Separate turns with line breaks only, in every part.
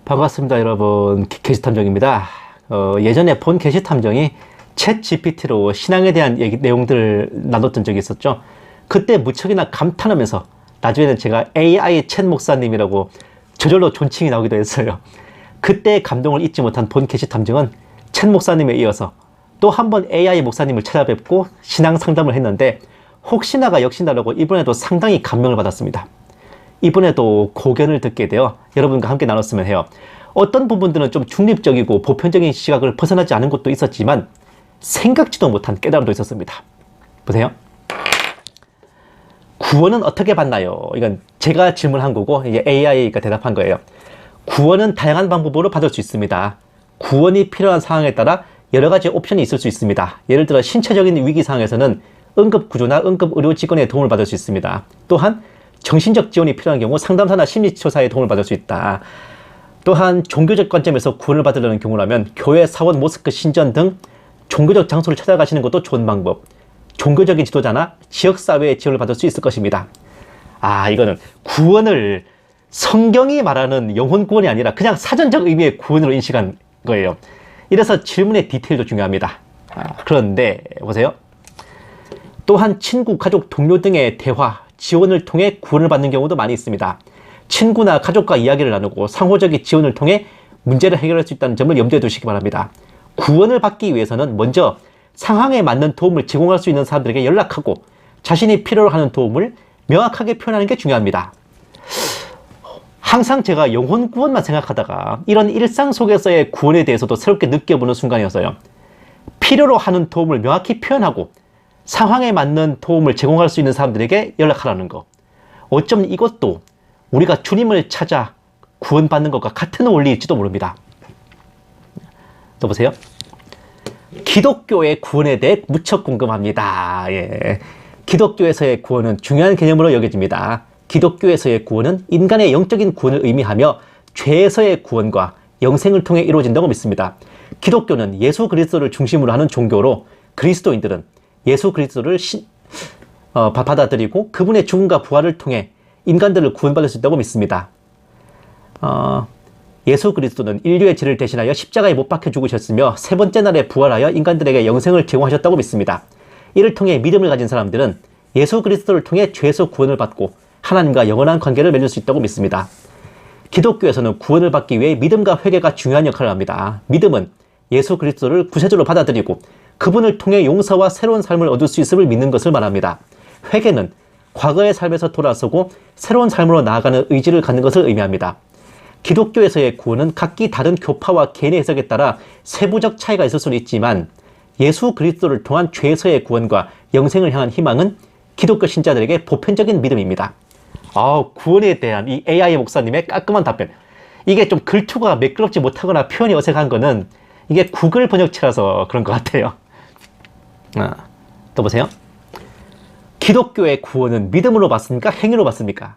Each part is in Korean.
반갑습니다, 여러분. 게시탐정입니다. 예전에 본 게시탐정이 챗 GPT로 신앙에 대한 내용들을 나눴던 적이 있었죠. 그때 무척이나 감탄하면서 나중에는 제가 AI 챗 목사님이라고 저절로 존칭이 나오기도 했어요. 그때의 감동을 잊지 못한 본 게시탐정은 챗 목사님에 이어서 또 한 번 AI 목사님을 찾아뵙고 신앙 상담을 했는데 혹시나가 역시나라고 이번에도 상당히 감명을 받았습니다. 이번에도 고견을 듣게 되어 여러분과 함께 나눴으면 해요. 어떤 부분들은 좀 중립적이고 보편적인 시각을 벗어나지 않은 것도 있었지만 생각지도 못한 깨달음도 있었습니다. 보세요. 구원은 어떻게 받나요? 이건 제가 질문한 거고 이제 AI가 대답한 거예요. 구원은 다양한 방법으로 받을 수 있습니다. 구원이 필요한 상황에 따라 여러 가지 옵션이 있을 수 있습니다. 예를 들어 신체적인 위기 상황에서는 응급구조나 응급의료직원의 도움을 받을 수 있습니다. 또한 정신적 지원이 필요한 경우 상담사나 심리치료사의 도움을 받을 수 있다. 또한 종교적 관점에서 구원을 받으려는 경우라면 교회, 사원, 모스크, 신전 등 종교적 장소를 찾아가시는 것도 좋은 방법. 종교적인 지도자나 지역사회의 지원을 받을 수 있을 것입니다. 이거는 구원을 성경이 말하는 영혼 구원이 아니라 그냥 사전적 의미의 구원으로 인식한 거예요. 이래서 질문의 디테일도 중요합니다. 그런데 보세요. 또한 친구, 가족, 동료 등의 대화, 지원을 통해 구원을 받는 경우도 많이 있습니다. 친구나 가족과 이야기를 나누고 상호적인 지원을 통해 문제를 해결할 수 있다는 점을 염두에 두시기 바랍니다. 구원을 받기 위해서는 먼저 상황에 맞는 도움을 제공할 수 있는 사람들에게 연락하고 자신이 필요로 하는 도움을 명확하게 표현하는 게 중요합니다. 항상 제가 영혼 구원만 생각하다가 이런 일상 속에서의 구원에 대해서도 새롭게 느껴보는 순간이었어요. 필요로 하는 도움을 명확히 표현하고 상황에 맞는 도움을 제공할 수 있는 사람들에게 연락하라는 거. 어쩜 이것도 우리가 주님을 찾아 구원받는 것과 같은 원리일지도 모릅니다. 또 보세요. 기독교의 구원에 대해 무척 궁금합니다. 기독교에서의 구원은 중요한 개념으로 여겨집니다. 기독교에서의 구원은 인간의 영적인 구원을 의미하며 죄에서의 구원과 영생을 통해 이루어진다고 믿습니다. 기독교는 예수 그리스도를 중심으로 하는 종교로 그리스도인들은 예수 그리스도를 받아들이고 그분의 죽음과 부활을 통해 인간들을 구원받을 수 있다고 믿습니다. 예수 그리스도는 인류의 죄를 대신하여 십자가에 못 박혀 죽으셨으며 세 번째 날에 부활하여 인간들에게 영생을 제공하셨다고 믿습니다. 이를 통해 믿음을 가진 사람들은 예수 그리스도를 통해 죄에서 구원을 받고 하나님과 영원한 관계를 맺을 수 있다고 믿습니다. 기독교에서는 구원을 받기 위해 믿음과 회개가 중요한 역할을 합니다. 믿음은 예수 그리스도를 구세주로 받아들이고 그분을 통해 용서와 새로운 삶을 얻을 수 있음을 믿는 것을 말합니다. 회개는 과거의 삶에서 돌아서고 새로운 삶으로 나아가는 의지를 갖는 것을 의미합니다. 기독교에서의 구원은 각기 다른 교파와 개인의 해석에 따라 세부적 차이가 있을 수는 있지만 예수 그리스도를 통한 죄에서의 구원과 영생을 향한 희망은 기독교 신자들에게 보편적인 믿음입니다. 구원에 대한 이 AI 목사님의 깔끔한 답변. 이게 좀 글투가 매끄럽지 못하거나 표현이 어색한 거는 이게 구글 번역체라서 그런 것 같아요. 또 보세요. 기독교의 구원은 믿음으로 받습니까? 행위로 받습니까?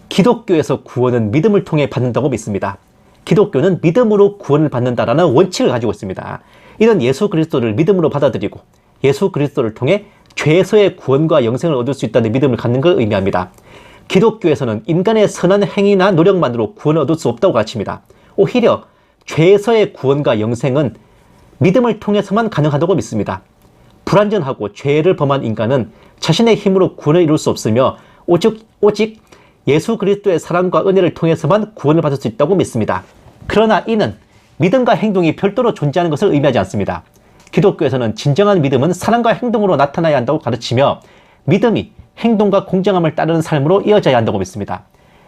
기독교에서 구원은 믿음을 통해 받는다고 믿습니다. 기독교는 믿음으로 구원을 받는다라는 원칙을 가지고 있습니다. 이는 예수 그리스도를 믿음으로 받아들이고 예수 그리스도를 통해 죄에서의 구원과 영생을 얻을 수 있다는 믿음을 갖는 걸 의미합니다. 기독교에서는 인간의 선한 행위나 노력만으로 구원을 얻을 수 없다고 가르칩니다. 오히려 죄에서의 구원과 영생은 믿음을 통해서만 가능하다고 믿습니다. 불완전하고 죄를 범한 인간은 자신의 힘으로 구원을 이룰 수 없으며 오직 예수 그리스도의 사랑과 은혜를 통해서만 구원을 받을 수 있다고 믿습니다. 그러나 이는 믿음과 행동이 별도로 존재하는 것을 의미하지 않습니다. 기독교에서는 진정한 믿음은 사랑과 행동으로 나타나야 한다고 가르치며 믿음이 행동과 공정함을 따르는 삶으로 이어져야 한다고 믿습니다.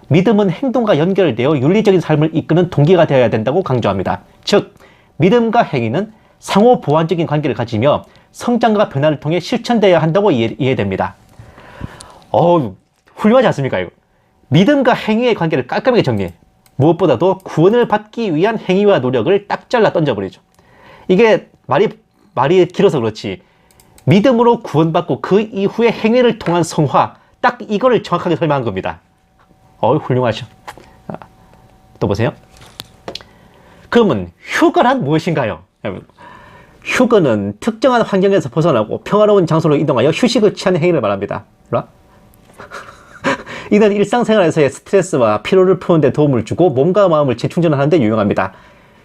믿음은 행동과 연결되어 윤리적인 삶을 이끄는 동기가 되어야 된다고 강조합니다. 즉, 믿음과 행위는 상호 보완적인 관계를 가지며 성장과 변화를 통해 실천되어야 한다고 이해됩니다. 훌륭하지 않습니까, 이거? 믿음과 행위의 관계를 깔끔하게 정리해. 무엇보다도 구원을 받기 위한 행위와 노력을 딱 잘라 던져버리죠. 이게 말이 길어서 그렇지 믿음으로 구원받고 그 이후에 행위를 통한 성화, 딱 이거를 정확하게 설명한 겁니다. 훌륭하죠. 또 보세요. 그러면 휴거란 무엇인가요? 휴거는 특정한 환경에서 벗어나고 평화로운 장소로 이동하여 휴식을 취하는 행위를 말합니다. 이는 일상생활에서의 스트레스와 피로를 푸는 데 도움을 주고 몸과 마음을 재충전하는 데 유용합니다.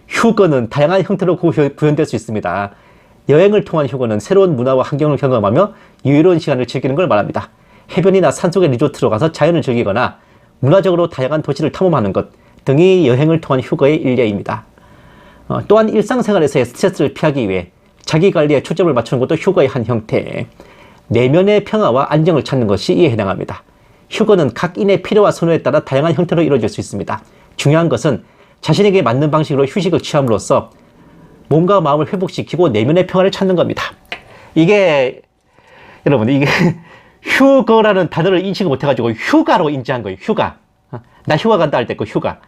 휴거는 다양한 형태로 구현될 수 있습니다. 여행을 통한 휴거는 새로운 문화와 환경을 경험하며 여유로운 시간을 즐기는 걸 말합니다. 해변이나 산속의 리조트로 가서 자연을 즐기거나 문화적으로 다양한 도시를 탐험하는 것 등이 여행을 통한 휴거의 일례입니다. 또한 일상생활에서의 스트레스를 피하기 위해 자기관리에 초점을 맞추는 것도 휴거의 한 형태. 내면의 평화와 안정을 찾는 것이 이에 해당합니다. 휴거는 각 인의 필요와 선호에 따라 다양한 형태로 이루어질 수 있습니다. 중요한 것은 자신에게 맞는 방식으로 휴식을 취함으로써 몸과 마음을 회복시키고 내면의 평화를 찾는 겁니다. 여러분, 이게 휴거라는 단어를 인식을 못해가지고 휴가로 인지한 거예요. 휴가. 나 휴가 간다 할 때 그 휴가.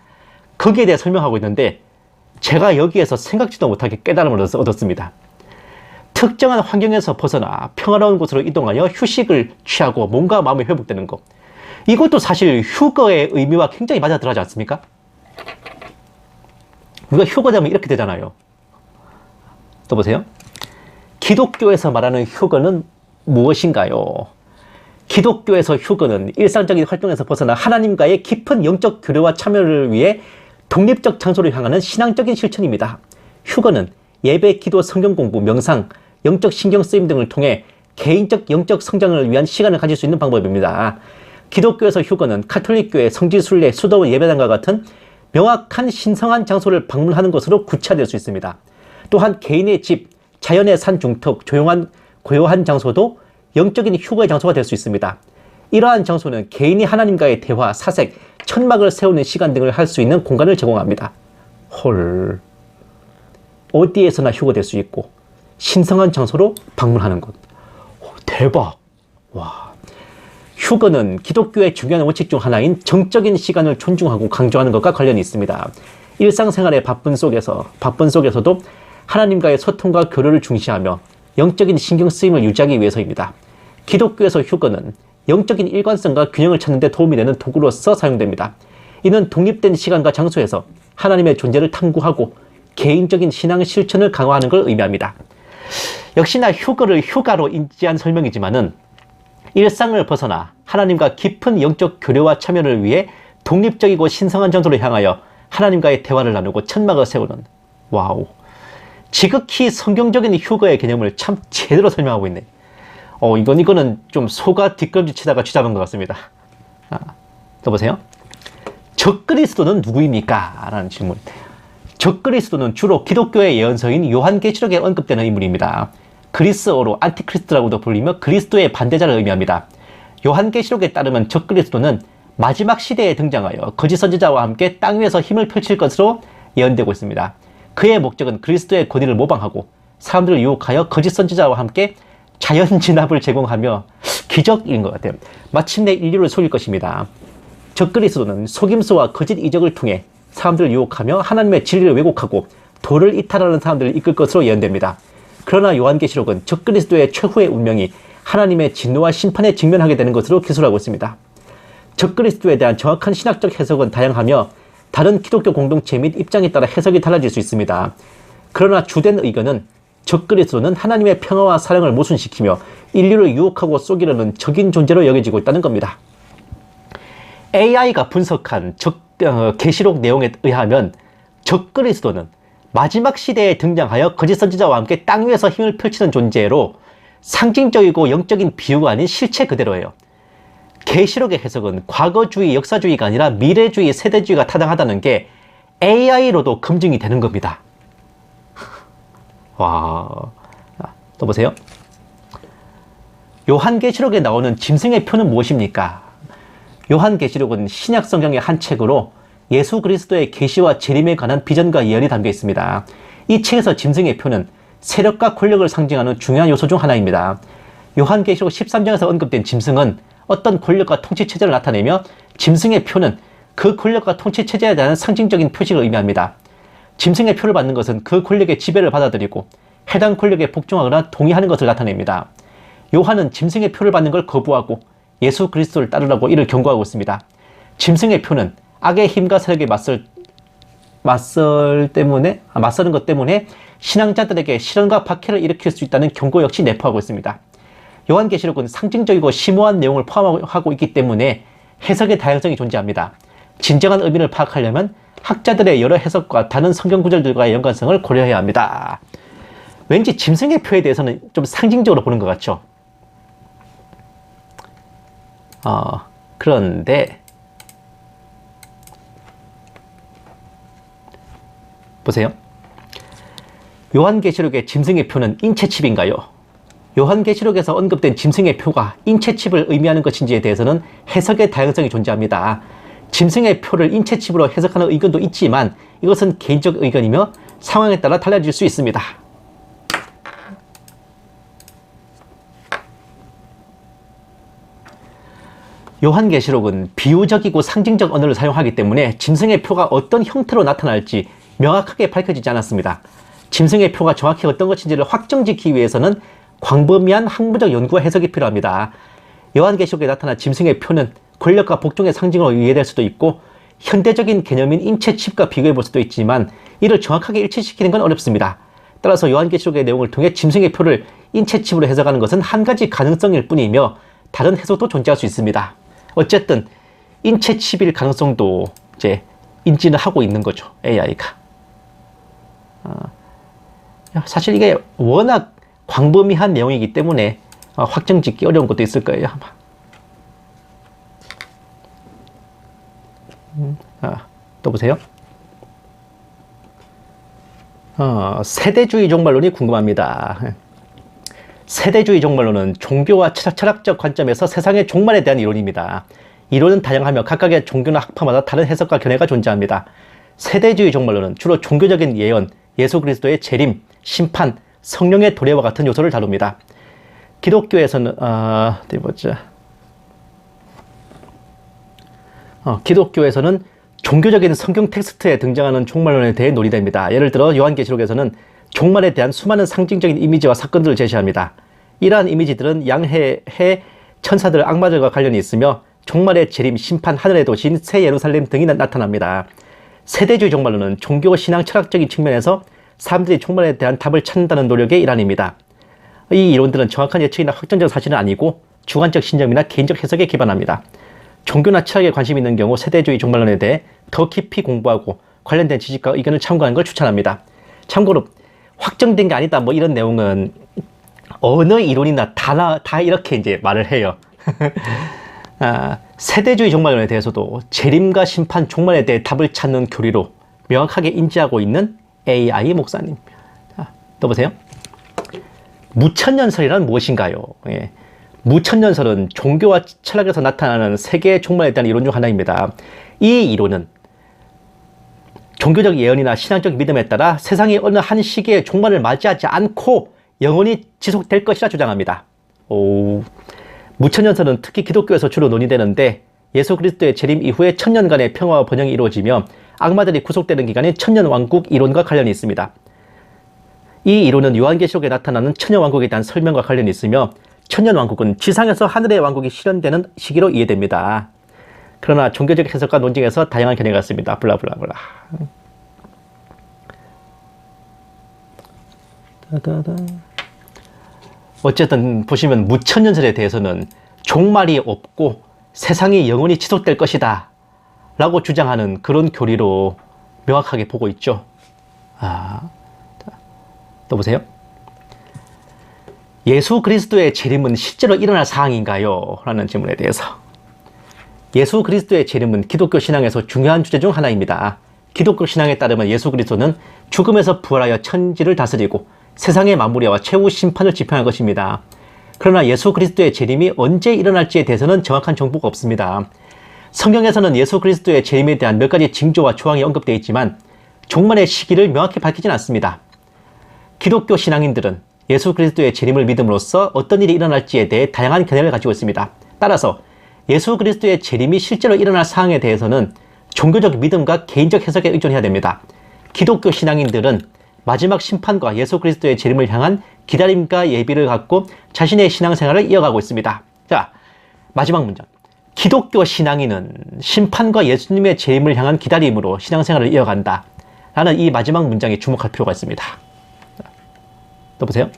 거기에 대해 설명하고 있는데 제가 여기에서 생각지도 못하게 깨달음을 얻었습니다. 특정한 환경에서 벗어나 평화로운 곳으로 이동하여 휴식을 취하고 몸과 마음이 회복되는 것. 이것도 사실 휴거의 의미와 굉장히 맞아들어가지 않습니까? 우리가 휴거되면 이렇게 되잖아요. 또 보세요. 기독교에서 말하는 휴거는 무엇인가요? 기독교에서 휴거는 일상적인 활동에서 벗어나 하나님과의 깊은 영적 교류와 참여를 위해 독립적 장소를 향하는 신앙적인 실천입니다. 휴거는 예배, 기도, 성경 공부, 명상, 영적 신경 쓰임 등을 통해 개인적 영적 성장을 위한 시간을 가질 수 있는 방법입니다. 기독교에서 휴거는 카톨릭교회, 성지순례, 수도원 예배당과 같은 명확한 신성한 장소를 방문하는 것으로 구체화될 수 있습니다. 또한 개인의 집, 자연의 산 중턱, 조용한 고요한 장소도 영적인 휴거의 장소가 될 수 있습니다. 이러한 장소는 개인이 하나님과의 대화, 사색, 천막을 세우는 시간 등을 할 수 있는 공간을 제공합니다. 헐, 어디에서나 휴거될 수 있고 신성한 장소로 방문하는 것. 대박. 와. 휴거는 기독교의 중요한 원칙 중 하나인 정적인 시간을 존중하고 강조하는 것과 관련이 있습니다. 일상생활의 바쁜 속에서도 하나님과의 소통과 교류를 중시하며 영적인 신경 쓰임을 유지하기 위해서입니다. 기독교에서 휴거는 영적인 일관성과 균형을 찾는 데 도움이 되는 도구로서 사용됩니다. 이는 독립된 시간과 장소에서 하나님의 존재를 탐구하고 개인적인 신앙 실천을 강화하는 걸 의미합니다. 역시나 휴거를 휴가로 인지한 설명이지만은 일상을 벗어나 하나님과 깊은 영적 교류와 참여를 위해 독립적이고 신성한 장소를 향하여 하나님과의 대화를 나누고 천막을 세우는, 와우, 지극히 성경적인 휴거의 개념을 참 제대로 설명하고 있네. 이거는 좀 소가 뒷걸음질 치다가 쥐잡은 것 같습니다. 또 보세요. 적그리스도는 누구입니까? 라는 질문. 적그리스도는 주로 기독교의 예언서인 요한계시록에 언급되는 인물입니다. 그리스어로 안티크리스트라고도 불리며 그리스도의 반대자를 의미합니다. 요한계시록에 따르면 적그리스도는 마지막 시대에 등장하여 거짓 선지자와 함께 땅 위에서 힘을 펼칠 것으로 예언되고 있습니다. 그의 목적은 그리스도의 권위를 모방하고 사람들을 유혹하여 거짓 선지자와 함께 자연 진압을 제공하며 기적인 것 같아요. 마침내 인류를 속일 것입니다. 적그리스도는 속임수와 거짓 이적을 통해 사람들을 유혹하며 하나님의 진리를 왜곡하고 도를 이탈하는 사람들을 이끌 것으로 예언됩니다. 그러나 요한계시록은 적그리스도의 최후의 운명이 하나님의 진노와 심판에 직면하게 되는 것으로 기술하고 있습니다. 적그리스도에 대한 정확한 신학적 해석은 다양하며 다른 기독교 공동체 및 입장에 따라 해석이 달라질 수 있습니다. 그러나 주된 의견은 적그리스도는 하나님의 평화와 사랑을 모순시키며 인류를 유혹하고 속이려는 적인 존재로 여겨지고 있다는 겁니다. AI가 분석한 계시록 내용에 의하면 적그리스도는 마지막 시대에 등장하여 거짓 선지자와 함께 땅 위에서 힘을 펼치는 존재로 상징적이고 영적인 비유가 아닌 실체 그대로예요. 계시록의 해석은 과거주의, 역사주의가 아니라 미래주의, 세대주의가 타당하다는 게 AI로도 검증이 되는 겁니다. 와, 또 보세요. 요한계시록에 나오는 짐승의 표는 무엇입니까? 요한계시록은 신약 성경의 한 책으로 예수 그리스도의 계시와 재림에 관한 비전과 예언이 담겨 있습니다. 이 책에서 짐승의 표는 세력과 권력을 상징하는 중요한 요소 중 하나입니다. 요한계시록 13장에서 언급된 짐승은 어떤 권력과 통치체제를 나타내며 짐승의 표는 그 권력과 통치체제에 대한 상징적인 표식을 의미합니다. 짐승의 표를 받는 것은 그 권력의 지배를 받아들이고 해당 권력에 복종하거나 동의하는 것을 나타냅니다. 요한은 짐승의 표를 받는 걸 거부하고 예수 그리스도를 따르라고 이를 경고하고 있습니다. 짐승의 표는 악의 힘과 세력에 맞서는 것 때문에 신앙자들에게 실현과 박해를 일으킬 수 있다는 경고 역시 내포하고 있습니다. 요한계시록은 상징적이고 심오한 내용을 포함하고 있기 때문에 해석의 다양성이 존재합니다. 진정한 의미를 파악하려면 학자들의 여러 해석과 다른 성경 구절들과의 연관성을 고려해야 합니다. 왠지 짐승의 표에 대해서는 좀 상징적으로 보는 것 같죠? 그런데 보세요. 요한계시록의 짐승의 표는 인체칩인가요? 요한계시록에서 언급된 짐승의 표가 인체칩을 의미하는 것인지에 대해서는 해석의 다양성이 존재합니다. 짐승의 표를 인체칩으로 해석하는 의견도 있지만 이것은 개인적 의견이며 상황에 따라 달라질 수 있습니다. 요한계시록은 비유적이고 상징적 언어를 사용하기 때문에 짐승의 표가 어떤 형태로 나타날지 명확하게 밝혀지지 않았습니다. 짐승의 표가 정확히 어떤 것인지를 확정짓기 위해서는 광범위한 학문적 연구와 해석이 필요합니다. 요한계시록에 나타난 짐승의 표는 권력과 복종의 상징으로 이해될 수도 있고 현대적인 개념인 인체칩과 비교해 볼 수도 있지만 이를 정확하게 일치시키는 건 어렵습니다. 따라서 요한계시록의 내용을 통해 짐승의 표를 인체칩으로 해석하는 것은 한 가지 가능성일 뿐이며 다른 해석도 존재할 수 있습니다. 어쨌든 인체칩일 가능성도 이제 인지는 하고 있는 거죠. AI가. 사실 이게 워낙 광범위한 내용이기 때문에 확정짓기 어려운 것도 있을 거예요, 아마. 또 보세요. 세대주의 종말론이 궁금합니다. 세대주의 종말론은 종교와 철학적 관점에서 세상의 종말에 대한 이론입니다. 이론은 다양하며 각각의 종교나 학파마다 다른 해석과 견해가 존재합니다. 세대주의 종말론은 주로 종교적인 예언, 예수 그리스도의 재림, 심판, 성령의 도래와 같은 요소를 다룹니다. 기독교에서는 어디 보자. 기독교에서는 종교적인 성경 텍스트에 등장하는 종말론에 대해 논의됩니다. 예를 들어 요한계시록에서는 종말에 대한 수많은 상징적인 이미지와 사건들을 제시합니다. 이러한 이미지들은 양해, 해, 천사들, 악마들과 관련이 있으며 종말의 재림, 심판, 하늘의 도시인 새 예루살렘 등이 나타납니다. 세대주의 종말론은 종교, 신앙, 철학적인 측면에서 사람들이 종말에 대한 답을 찾는다는 노력의 일환입니다. 이 이론들은 정확한 예측이나 확정적 사실은 아니고 주관적 신념이나 개인적 해석에 기반합니다. 종교나 철학에 관심 있는 경우 세대주의 종말론에 대해 더 깊이 공부하고 관련된 지식과 의견을 참고하는 걸 추천합니다. 참고로 확정된 게 아니다 뭐 이런 내용은 어느 이론이나 다 이렇게 이제 말을 해요. 세대주의 종말론에 대해서도 재림과 심판, 종말에 대해 답을 찾는 교리로 명확하게 인지하고 있는 AI 목사님. 또 보세요. 무천년설이란 무엇인가요? 예. 무천년설은 종교와 철학에서 나타나는 세계의 종말에 대한 이론 중 하나입니다. 이 이론은 종교적 예언이나 신앙적 믿음에 따라 세상이 어느 한 시기에 종말을 맞이하지 않고 영원히 지속될 것이라 주장합니다. 무천년설은 특히 기독교에서 주로 논의되는데 예수 그리스도의 재림 이후에 천년간의 평화와 번영이 이루어지며 악마들이 구속되는 기간인 천년왕국 이론과 관련이 있습니다. 이 이론은 요한계시록에 나타나는 천년왕국에 대한 설명과 관련이 있으며 천년왕국은 지상에서 하늘의 왕국이 실현되는 시기로 이해됩니다. 그러나 종교적 해석과 논쟁에서 다양한 견해가 있습니다. 블라블라블라. 어쨌든 보시면 무천년설에 대해서는 종말이 없고 세상이 영원히 지속될 것이다 라고 주장하는 그런 교리로 명확하게 보고 있죠. 또 보세요. 예수 그리스도의 재림은 실제로 일어날 사항인가요? 라는 질문에 대해서. 예수 그리스도의 재림은 기독교 신앙에서 중요한 주제 중 하나입니다. 기독교 신앙에 따르면 예수 그리스도는 죽음에서 부활하여 천지를 다스리고 세상의 마무리와 최후 심판을 집행할 것입니다. 그러나 예수 그리스도의 재림이 언제 일어날지에 대해서는 정확한 정보가 없습니다. 성경에서는 예수 그리스도의 재림에 대한 몇 가지 징조와 조항이 언급되어 있지만 종말의 시기를 명확히 밝히진 않습니다. 기독교 신앙인들은 예수 그리스도의 재림을 믿음으로써 어떤 일이 일어날지에 대해 다양한 견해를 가지고 있습니다. 따라서 예수 그리스도의 재림이 실제로 일어날 사항에 대해서는 종교적 믿음과 개인적 해석에 의존해야 됩니다. 기독교 신앙인들은 마지막 심판과 예수 그리스도의 재림을 향한 기다림과 예비를 갖고 자신의 신앙생활을 이어가고 있습니다. 자, 마지막 문장. 기독교 신앙인은 심판과 예수님의 재림을 향한 기다림으로 신앙생활을 이어간다. 라는 이 마지막 문장에 주목할 필요가 있습니다. 또 보세요.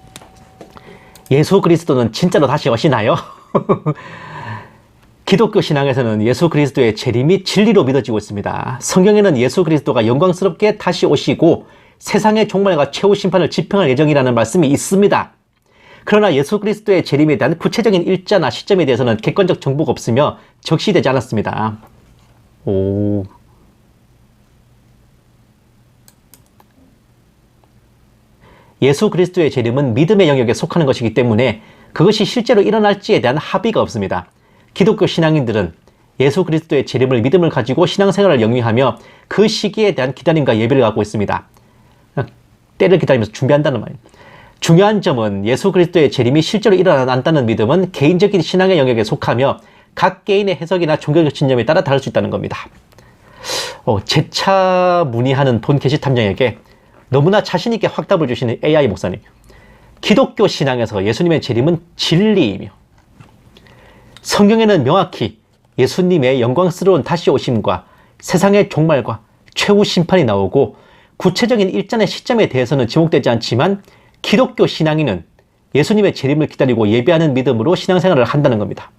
예수 그리스도는 진짜로 다시 오시나요? 기독교 신앙에서는 예수 그리스도의 재림이 진리로 믿어지고 있습니다. 성경에는 예수 그리스도가 영광스럽게 다시 오시고 세상의 종말과 최후 심판을 집행할 예정이라는 말씀이 있습니다. 그러나 예수 그리스도의 재림에 대한 구체적인 일자나 시점에 대해서는 객관적 정보가 없으며 적시되지 않았습니다. 예수 그리스도의 재림은 믿음의 영역에 속하는 것이기 때문에 그것이 실제로 일어날지에 대한 합의가 없습니다. 기독교 신앙인들은 예수 그리스도의 재림을 믿음을 가지고 신앙생활을 영위하며 그 시기에 대한 기다림과 예배를 갖고 있습니다. 때를 기다리면서 준비한다는 말이에요. 중요한 점은 예수 그리스도의 재림이 실제로 일어난다는 믿음은 개인적인 신앙의 영역에 속하며 각 개인의 해석이나 종교적 신념에 따라 다를 수 있다는 겁니다. 재차 문의하는 본 게시 탐정에게 너무나 자신있게 확답을 주시는 AI 목사님. 기독교 신앙에서 예수님의 재림은 진리이며 성경에는 명확히 예수님의 영광스러운 다시 오심과 세상의 종말과 최후 심판이 나오고 구체적인 일전의 시점에 대해서는 지목되지 않지만 기독교 신앙인은 예수님의 재림을 기다리고 예배하는 믿음으로 신앙생활을 한다는 겁니다.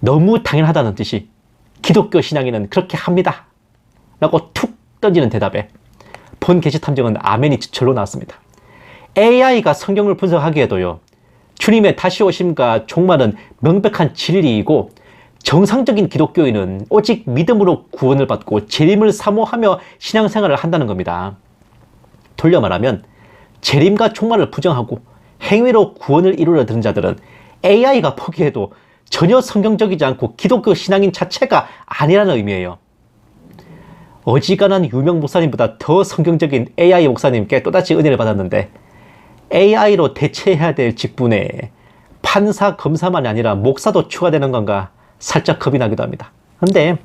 너무 당연하다는 듯이 기독교 신앙인은 그렇게 합니다 라고 툭 던지는 대답에 본 게시 탐정은 아멘이 지철로 나왔습니다. AI가 성경을 분석하기에도요, 주님의 다시 오심과 종말은 명백한 진리이고 정상적인 기독교인은 오직 믿음으로 구원을 받고 재림을 사모하며 신앙생활을 한다는 겁니다. 돌려 말하면 재림과 종말을 부정하고 행위로 구원을 이루려 드는 자들은 AI가 보기에도 전혀 성경적이지 않고 기독교 신앙인 자체가 아니라는 의미예요. 어지간한 유명 목사님보다 더 성경적인 AI 목사님께 또다시 은혜를 받았는데 AI로 대체해야 될 직분에 판사, 검사만이 아니라 목사도 추가되는 건가 살짝 겁이 나기도 합니다. 근데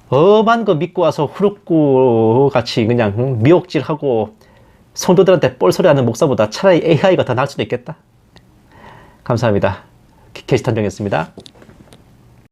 엄한 거 믿고 와서 후루꾸 같이 그냥 미혹질하고 성도들한테 뻘소리하는 목사보다 차라리 AI가 더 나을 수도 있겠다. 감사합니다. 게시탄정이었습니다.